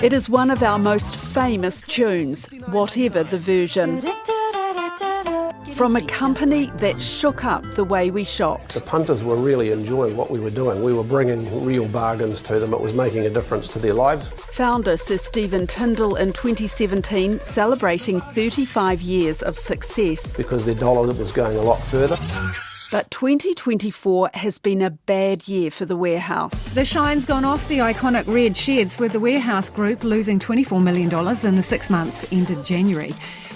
It is one of our most famous tunes, whatever the version. From a company that shook up the way we shopped. The punters were really enjoying what we were doing. We were bringing real bargains to them. It was making a difference to their lives. Founder Sir Stephen Tindall in 2017 celebrating 35 years of success. Because their dollar was going a lot further. But 2024 has been a bad year for the Warehouse. The shine's gone off the iconic red sheds, with the Warehouse Group losing $24 million in the 6 months ended January.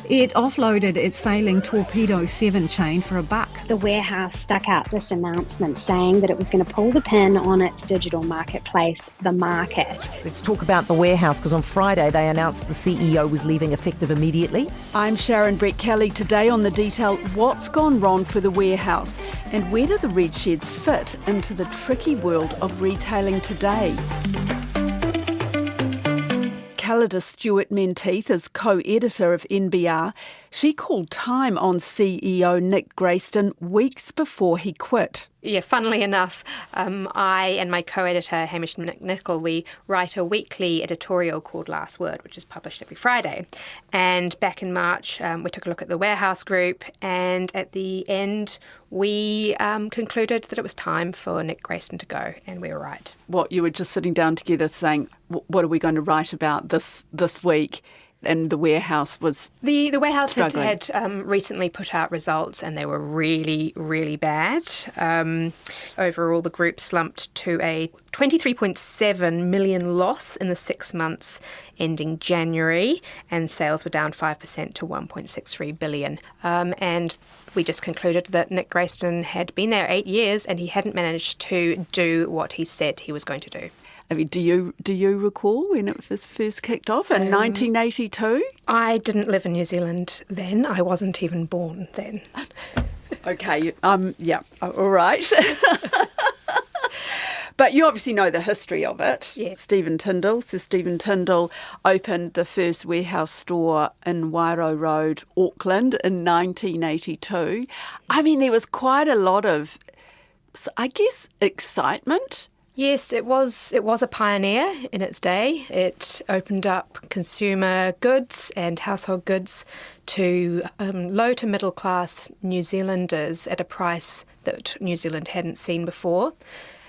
It offloaded its failing Torpedo 7 chain for $1. The Warehouse stuck out this announcement saying that it was going to pull the pin on its digital marketplace, The Market. Let's talk about the Warehouse, because on Friday they announced the CEO was leaving effective immediately. I'm Sharon Brett-Kelly. Today on The Detail, what's gone wrong for the Warehouse and where do the red sheds fit into the tricky world of retailing today? Calida Stewart-Menteith is co-editor of NBR. She called time on CEO Nick Grayston weeks before he quit. Yeah, funnily enough, I and my co-editor Hamish McNichol, we write a weekly editorial called Last Word, which is published every Friday. And back in March, we took a look at the Warehouse Group, and at the end, we concluded that it was time for Nick Grayston to go, and we were right. What, you were just sitting down together saying, what are we going to write about this week? And the Warehouse was The Warehouse struggling. had recently put out results, and they were really, really bad. Overall, the group slumped to a $23.7 million loss in the 6 months ending January, and sales were down 5% to $1.63 billion. And we just concluded that Nick Grayston had been there 8 years, and he hadn't managed to do what he said he was going to do. I mean, do you recall when it was first kicked off in 1982? I didn't live in New Zealand then. I wasn't even born then. Okay, yeah, all right. But you obviously know the history of it. Yes. Sir Stephen Tindall opened the first Warehouse store in Wairau Road, Auckland in 1982. I mean, there was quite a lot of, I guess, excitement. Yes, it was a pioneer in its day. It opened up consumer goods and household goods to low to middle class New Zealanders at a price that New Zealand hadn't seen before.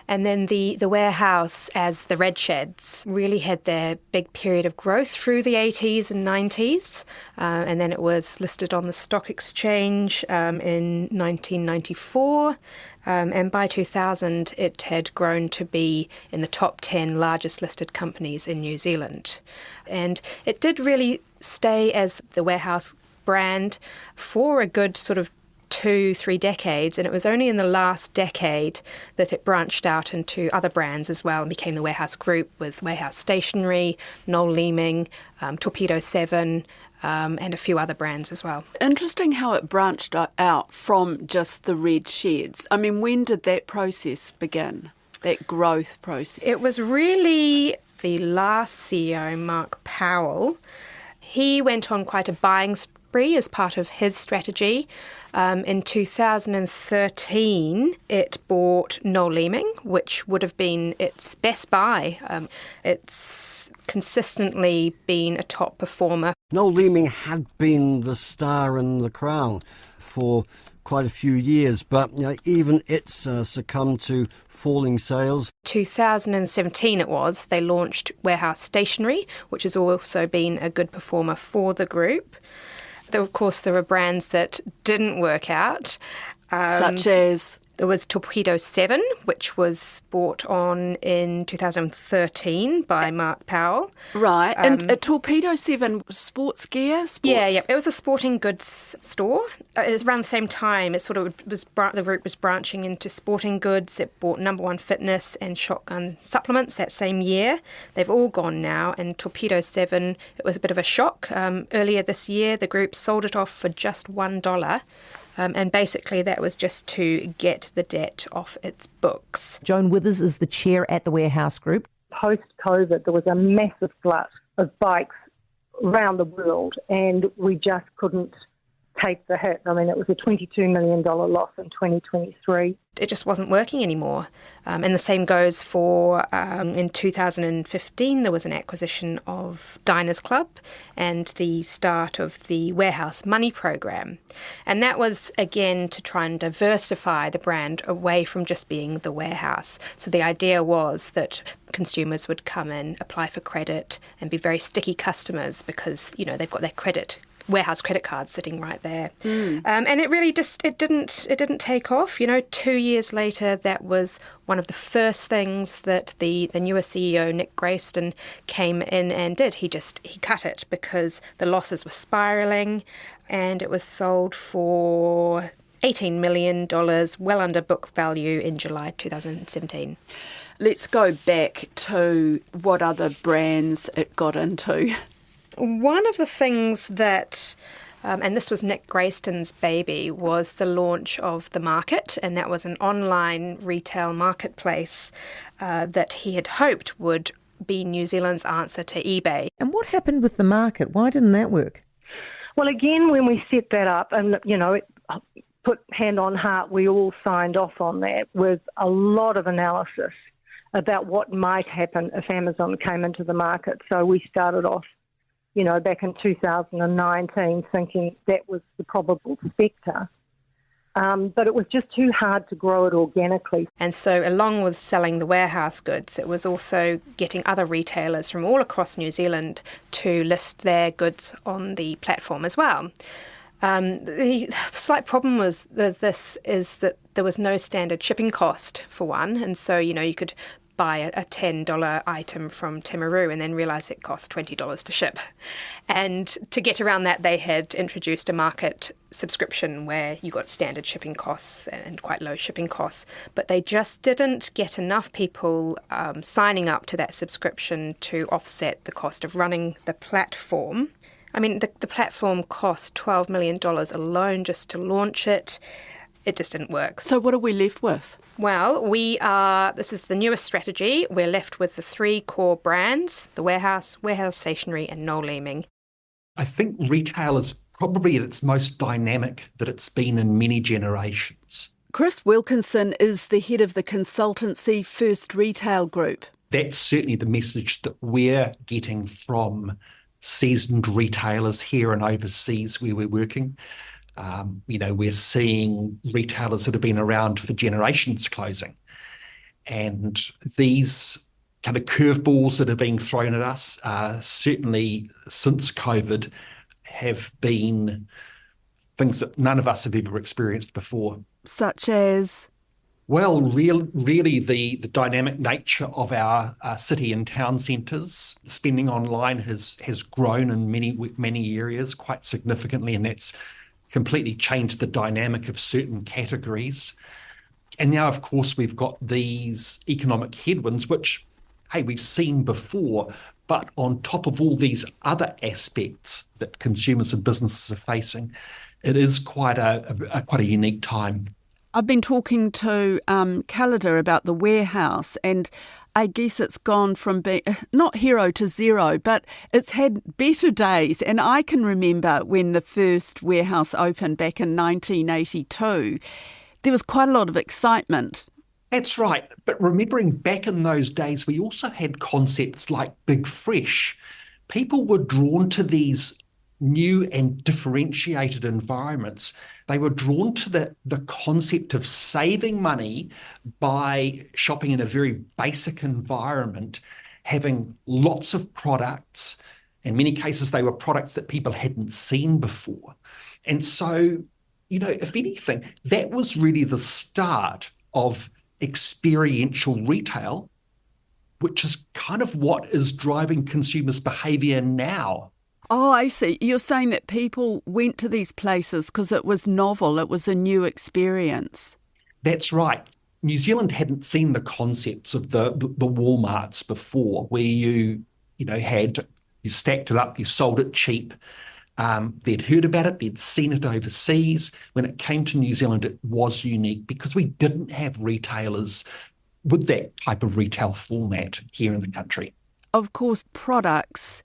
And then the Warehouse, as the red sheds, really had their big period of growth through the 80s and 90s. And then it was listed on the stock exchange in 1994. And by 2000, it had grown to be in the top 10 largest listed companies in New Zealand. And it did really stay as the Warehouse brand for a good sort of 2-3 decades, and it was only in the last decade that it branched out into other brands as well and became the Warehouse Group, with Warehouse Stationery, Noel Leeming, Torpedo 7, and a few other brands as well. Interesting how it branched out from just the red sheds. I mean, when did that process begin, that growth process? It was really the last CEO, Mark Powell. He went on quite a buying spree as part of his strategy. In 2013, it bought Noel Leeming, which would have been its best buy. It's consistently been a top performer. Noel Leeming had been the star in The Crown for quite a few years, but even it's succumbed to falling sales. 2017 it was, they launched Warehouse Stationery, which has also been a good performer for the group. Of course, there were brands that didn't work out. Such as? There was Torpedo 7, which was bought on in 2013 by Mark Powell. Right, and Torpedo 7, sports gear? Yeah, it was a sporting goods store. It was around the same time. It sort of the group was branching into sporting goods. It bought Number One Fitness and Shotgun Supplements that same year. They've all gone now, and Torpedo 7, it was a bit of a shock. Earlier this year, the group sold it off for just $1. And basically that was just to get the debt off its books. Joan Withers is the chair at the Warehouse Group. Post-COVID, there was a massive glut of bikes around the world, and we just couldn't take the hit. I mean, it was a $22 million loss in 2023. It just wasn't working anymore. And the same goes for, in 2015, there was an acquisition of Diners Club and the start of the Warehouse Money program. And that was, again, to try and diversify the brand away from just being the warehouse. So the idea was that consumers would come in, apply for credit, and be very sticky customers because, you know, they've got their warehouse credit cards sitting right there. And it really just, it didn't take off. You know, 2 years later, that was one of the first things that the newer CEO, Nick Grayston, came in and did. He cut it because the losses were spiralling, and it was sold for $18 million, well under book value in July 2017. Let's go back to what other brands it got into. One of the things that, and this was Nick Grayston's baby, was the launch of The Market, and that was an online retail marketplace that he had hoped would be New Zealand's answer to eBay. And what happened with The Market? Why didn't that work? Well, again, when we set that up, and, you know, put hand on heart, we all signed off on that with a lot of analysis about what might happen if Amazon came into the market. So we started off, you know, back in 2019, thinking that was the probable spectre. But it was just too hard to grow it organically. And so along with selling the warehouse goods, it was also getting other retailers from all across New Zealand to list their goods on the platform as well. The slight problem was that there was no standard shipping cost, for one. And so, you know, you could buy a $10 item from Timaru and then realise it cost $20 to ship. And to get around that, they had introduced a market subscription where you got standard shipping costs and quite low shipping costs. But they just didn't get enough people signing up to that subscription to offset the cost of running the platform. I mean, the platform cost $12 million alone just to launch it. It just didn't work. So what are we left with? Well, this is the newest strategy. We're left with the three core brands, the Warehouse Stationery and Noel Leeming. I think retail is probably at its most dynamic that it's been in many generations. Chris Wilkinson is the head of the consultancy First Retail Group. That's certainly the message that we're getting from seasoned retailers here and overseas where we're working. You know, we're seeing retailers that have been around for generations closing. And these kind of curveballs that are being thrown at us, certainly since COVID, have been things that none of us have ever experienced before. Such as? Well, really the dynamic nature of our city and town centres. Spending online has grown in many areas quite significantly, and that's completely changed the dynamic of certain categories. And now, of course, we've got these economic headwinds, which, hey, we've seen before, but on top of all these other aspects that consumers and businesses are facing, it is quite a unique time. I've been talking to Callida about the warehouse, and I guess it's gone from being not hero to zero, but it's had better days. And I can remember when the first warehouse opened back in 1982, there was quite a lot of excitement. That's right. But remembering back in those days, we also had concepts like Big Fresh. People were drawn to these new and differentiated environments. They were drawn to the concept of saving money by shopping in a very basic environment, having lots of products. In many cases, they were products that people hadn't seen before. And so, you know, if anything, that was really the start of experiential retail, which is kind of what is driving consumers' behaviour now. Oh, I see. You're saying that people went to these places because it was novel, it was a new experience. That's right. New Zealand hadn't seen the concepts of the Walmarts before, where you stacked it up, you sold it cheap. They'd heard about it, they'd seen it overseas. When it came to New Zealand, it was unique because we didn't have retailers with that type of retail format here in the country. Of course, products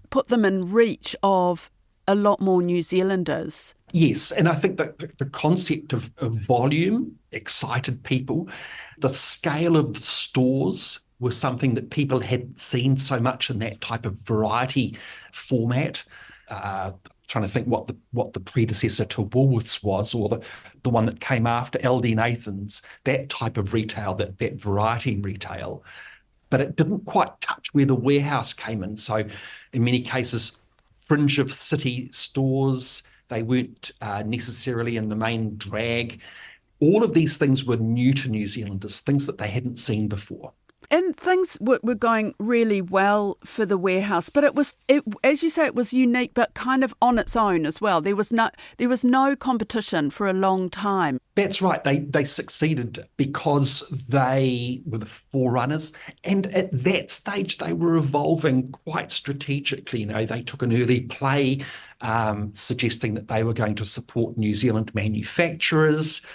put them in reach of a lot more New Zealanders. Yes, and I think that the concept of volume excited people. The scale of stores was something that people hadn't seen so much in that type of variety format. Trying to think what the predecessor to Woolworths was, or the one that came after LD Nathan's, that type of retail, that variety retail. But it didn't quite touch where the warehouse came in. So in many cases, fringe of city stores, they weren't necessarily in the main drag. All of these things were new to New Zealanders, things that they hadn't seen before. And things were going really well for the warehouse, but it was, as you say, it was unique, but kind of on its own as well. There was no competition for a long time. That's right. They succeeded because they were the forerunners, and at that stage they were evolving quite strategically. They took an early play, suggesting that they were going to support New Zealand manufacturers.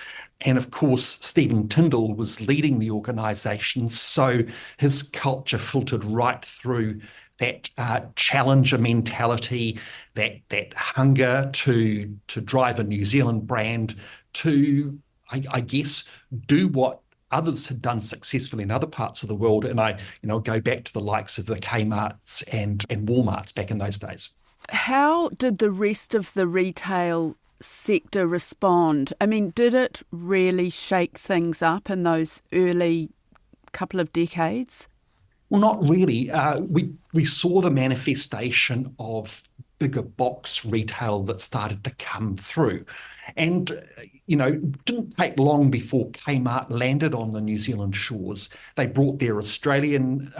And of course, Stephen Tindall was leading the organisation, so his culture filtered right through that challenger mentality, that hunger to drive a New Zealand brand, to, I guess, do what others had done successfully in other parts of the world. And I go back to the likes of the Kmarts and Walmarts back in those days. How did the rest of the retail sector respond? I mean, did it really shake things up in those early couple of decades? Well, not really. We saw the manifestation of bigger box retail that started to come through. And, it didn't take long before Kmart landed on the New Zealand shores. They brought their Australian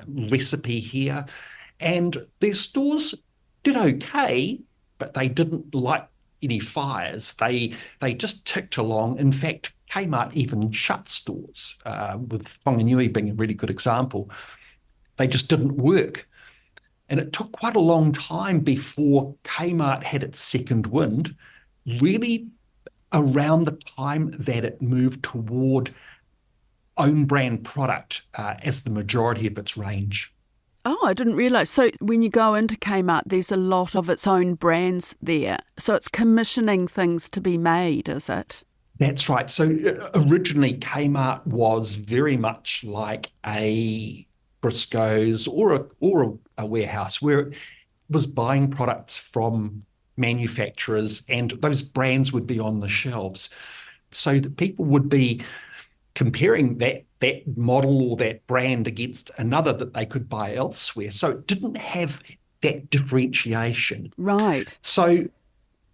recipe here, and their stores did okay, but they didn't light any fires. They just ticked along. In fact, Kmart even shut stores, with Whanganui being a really good example. They just didn't work. And it took quite a long time before Kmart had its second wind, really around the time that it moved toward own brand product as the majority of its range. Oh, I didn't realise. So when you go into Kmart, there's a lot of its own brands there. So it's commissioning things to be made, is it? That's right. So originally Kmart was very much like a Briscoe's or a warehouse where it was buying products from manufacturers, and those brands would be on the shelves. So that people would be comparing that model or that brand against another that they could buy elsewhere. So it didn't have that differentiation. Right. So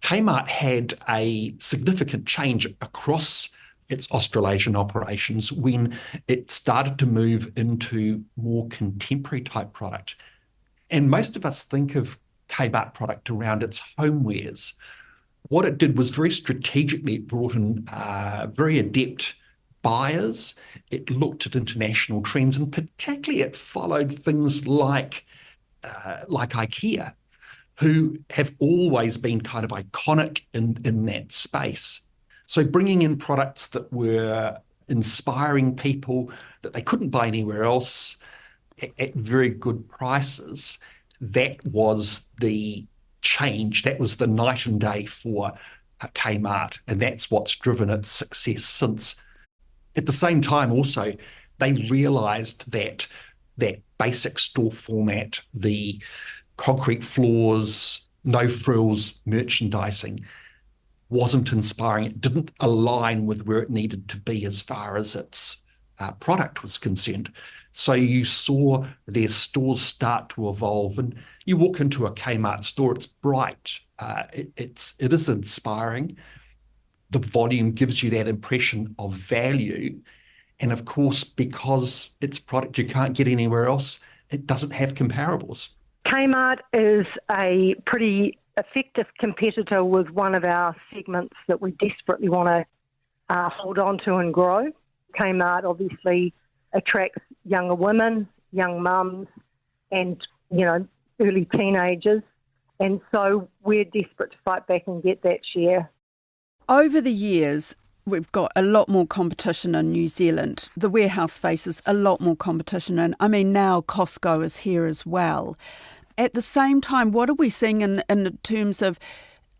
Kmart had a significant change across its Australasian operations when it started to move into more contemporary type product. And most of us think of Kmart product around its homewares. What it did was very strategically, it brought in very adept buyers. It looked at international trends, and particularly it followed things like IKEA, who have always been kind of iconic in that space. So bringing in products that were inspiring people, that they couldn't buy anywhere else at very good prices, that was the change. That was the night and day for Kmart, and that's what's driven its success since. At the same time also, they realised that basic store format, the concrete floors, no frills merchandising, wasn't inspiring. It didn't align with where it needed to be as far as its product was concerned. So you saw their stores start to evolve, and you walk into a Kmart store, it's bright, it is inspiring. The volume gives you that impression of value. And of course, because it's product you can't get anywhere else, it doesn't have comparables. Kmart is a pretty effective competitor with one of our segments that we desperately want to hold on to and grow. Kmart obviously attracts younger women, young mums, and, early teenagers. And so we're desperate to fight back and get that share. Over the years, we've got a lot more competition in New Zealand. The warehouse faces a lot more competition. And now Costco is here as well. At the same time, what are we seeing in terms of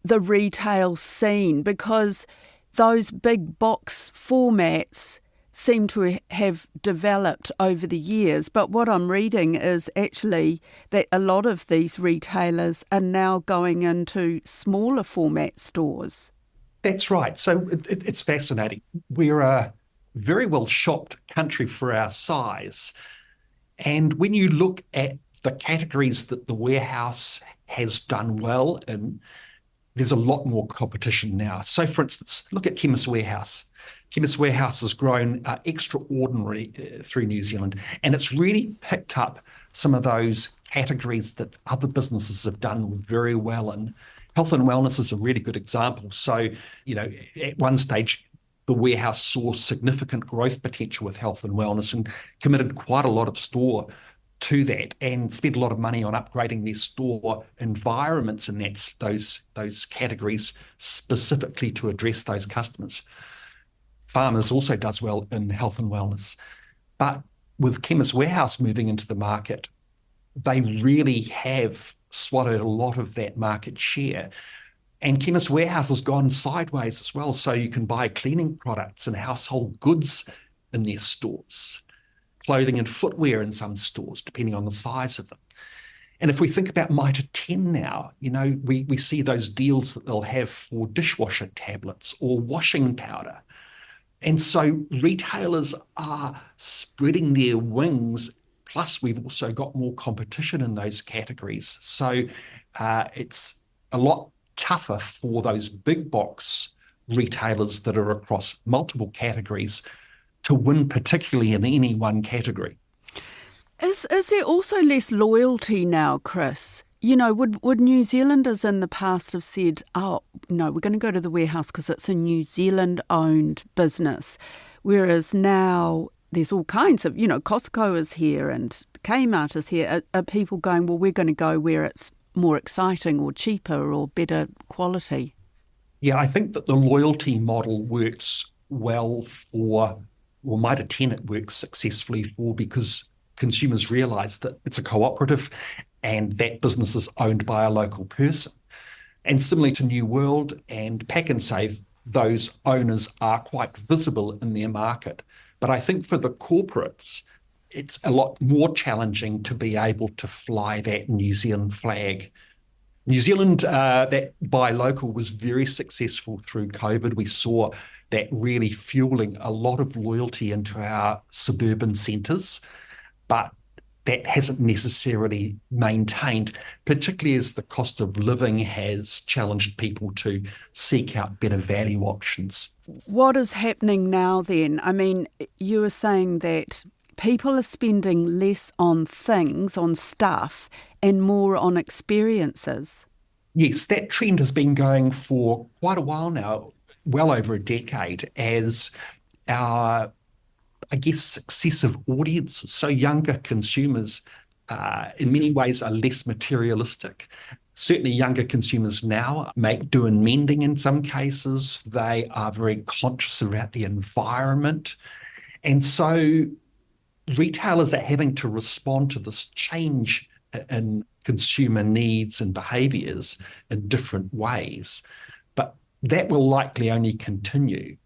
the retail scene? Because those big box formats seem to have developed over the years. But what I'm reading is actually that a lot of these retailers are now going into smaller format stores. That's right. So it's fascinating. We're a very well shopped country for our size. And when you look at the categories that the Warehouse has done well in, there's a lot more competition now. So, for instance, look at Chemist Warehouse. Chemist Warehouse has grown extraordinarily through New Zealand, and it's really picked up some of those categories that other businesses have done very well in. Health and wellness is a really good example. So, at one stage, the Warehouse saw significant growth potential with health and wellness and committed quite a lot of store to that and spent a lot of money on upgrading their store environments and those categories specifically to address those customers. Farmers also does well in health and wellness. But with Chemist Warehouse moving into the market, they really have swallowed a lot of that market share. And Chemist Warehouse has gone sideways as well. So you can buy cleaning products and household goods in their stores, clothing and footwear in some stores, depending on the size of them. And if we think about Mitre 10 now, we see those deals that they'll have for dishwasher tablets or washing powder. And so retailers are spreading their wings, plus we've also got more competition in those categories. So it's a lot tougher for those big box retailers that are across multiple categories to win, particularly in any one category. Is there also less loyalty now, Chris? Would New Zealanders in the past have said, oh, no, we're going to go to the Warehouse because it's a New Zealand-owned business, whereas now there's all kinds of, Costco is here and Kmart is here. Are people going, well, we're going to go where it's more exciting or cheaper or better quality? Yeah, I think that the loyalty model works well Mitre 10 it works successfully for, because consumers realise that it's a cooperative and that business is owned by a local person. And similarly to New World and Pack and Save, those owners are quite visible in their market. But I think for the corporates, it's a lot more challenging to be able to fly that New Zealand flag. New Zealand, that buy local was very successful through COVID. We saw that really fueling a lot of loyalty into our suburban centres, but that hasn't necessarily maintained, particularly as the cost of living has challenged people to seek out better value options. What is happening now then? I mean, you were saying that people are spending less on things, on stuff, and more on experiences. Yes, that trend has been going for quite a while now, well over a decade, as our, successive audiences, so younger consumers, in many ways are less materialistic. Certainly younger consumers now make do and mending in some cases. They are very conscious about the environment. And so retailers are having to respond to this change in consumer needs and behaviours in different ways. But that will likely only continue.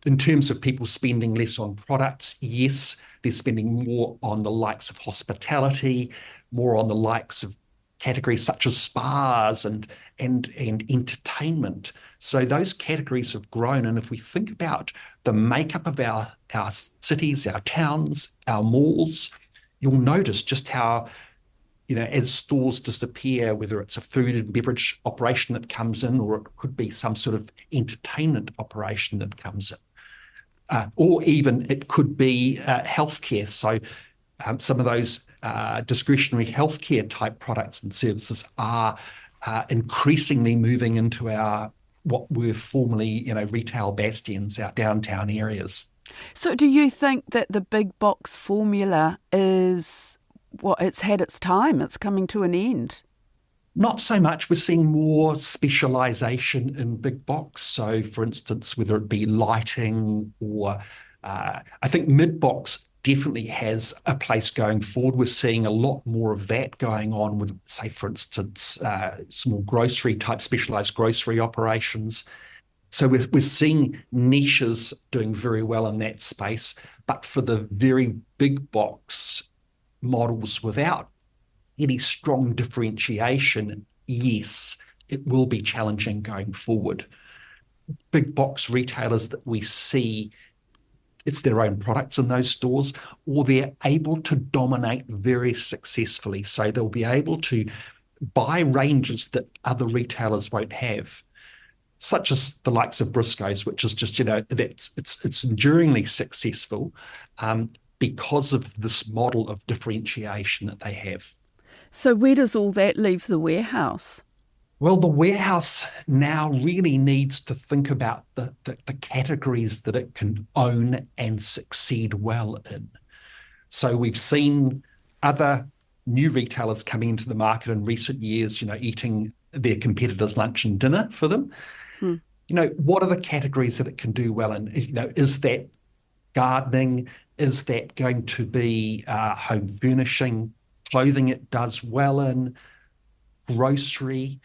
In terms of people spending less on products, yes, they're spending more on the likes of hospitality, more on the likes of categories such as spas and entertainment. So those categories have grown. And if we think about the makeup of our cities, our towns, our malls, you'll notice just how, as stores disappear, whether it's a food and beverage operation that comes in, or it could be some sort of entertainment operation that comes in. Or even it could be healthcare. So some of those discretionary healthcare type products and services are increasingly moving into our what were formerly, retail bastions, our downtown areas. So do you think that the big box formula is, it's had its time, it's coming to an end? Not so much. We're seeing more specialisation in big box. So, for instance, whether it be lighting or I think mid-box definitely has a place going forward. We're seeing a lot more of that going on with, say, for instance, small grocery type, specialised grocery operations. So we're seeing niches doing very well in that space, but for the very big box models without any strong differentiation, yes, it will be challenging going forward. Big box retailers that we see, it's their own products in those stores, or they're able to dominate very successfully. So they'll be able to buy ranges that other retailers won't have, such as the likes of Briscoes, which is just, it's enduringly successful because of this model of differentiation that they have. So where does all that leave the warehouse? Well, the warehouse now really needs to think about the categories that it can own and succeed well in. So we've seen other new retailers coming into the market in recent years, eating their competitors' lunch and dinner for them. What are the categories that it can do well in? Is that gardening? Is that going to be home furnishing, clothing it does well in, grocery?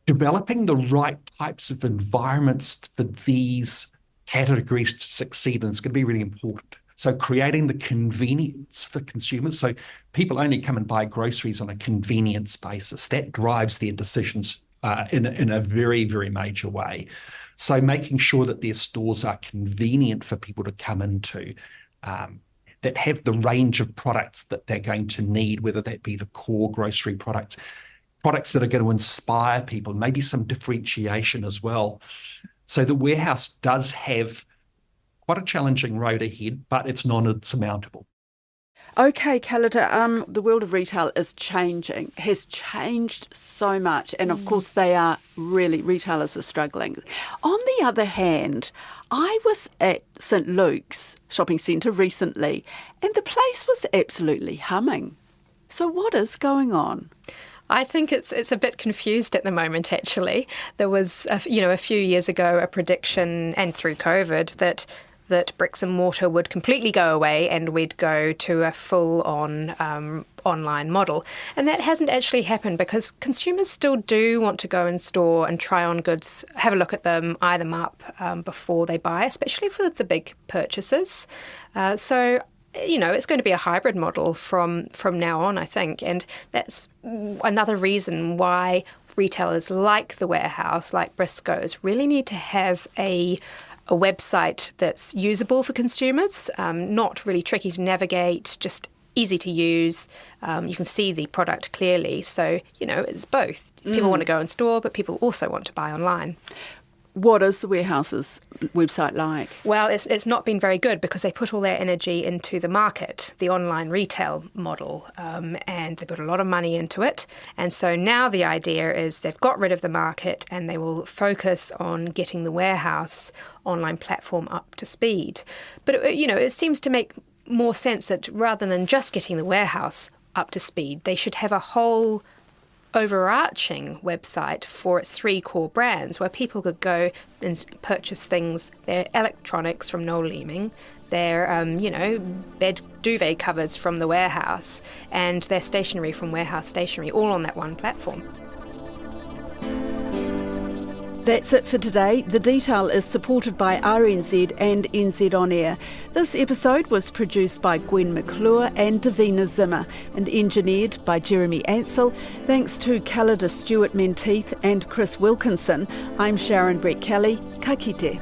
Developing the right types of environments for these categories to succeed, and it's going to be really important. So creating the convenience for consumers. So people only come and buy groceries on a convenience basis. That drives their decisions in a very, very major way. So making sure that their stores are convenient for people to come into, that have the range of products that they're going to need, whether that be the core grocery products that are going to inspire people, maybe some differentiation as well. So the warehouse does have quite a challenging road ahead, but it's not insurmountable. Okay, Kalita, the world of retail has changed so much. And of course, retailers are struggling. On the other hand, I was at St Luke's shopping centre recently, and the place was absolutely humming. So what is going on? I think it's a bit confused at the moment, actually. There was, a few years ago, a prediction, and through COVID, that bricks and mortar would completely go away and we'd go to a full-on online model. And that hasn't actually happened because consumers still do want to go in store and try on goods, have a look at them, eye them up before they buy, especially for the big purchases. So it's going to be a hybrid model from now on, I think. And that's another reason why retailers like the Warehouse, like Briscoes, really need to have a website that's usable for consumers, not really tricky to navigate, just easy to use. You can see the product clearly. So, it's both. People want to go in store, but people also want to buy online. What is the Warehouse's website like? Well, it's not been very good because they put all their energy into the market, the online retail model, and they put a lot of money into it. And so now the idea is they've got rid of the market and they will focus on getting the Warehouse online platform up to speed. But, it seems to make more sense that rather than just getting the Warehouse up to speed, they should have a whole overarching website for its three core brands where people could go and purchase things, their electronics from Noel Leeming, their bed duvet covers from the Warehouse, and their stationery from Warehouse Stationery, all on that one platform. That's it for today. The Detail is supported by RNZ and NZ On Air. This episode was produced by Gwen McClure and Davina Zimmer and engineered by Jeremy Ansell. Thanks to Kalida Stewart-Menteith and Chris Wilkinson. I'm Sharon Brett-Kelly. Ka kite.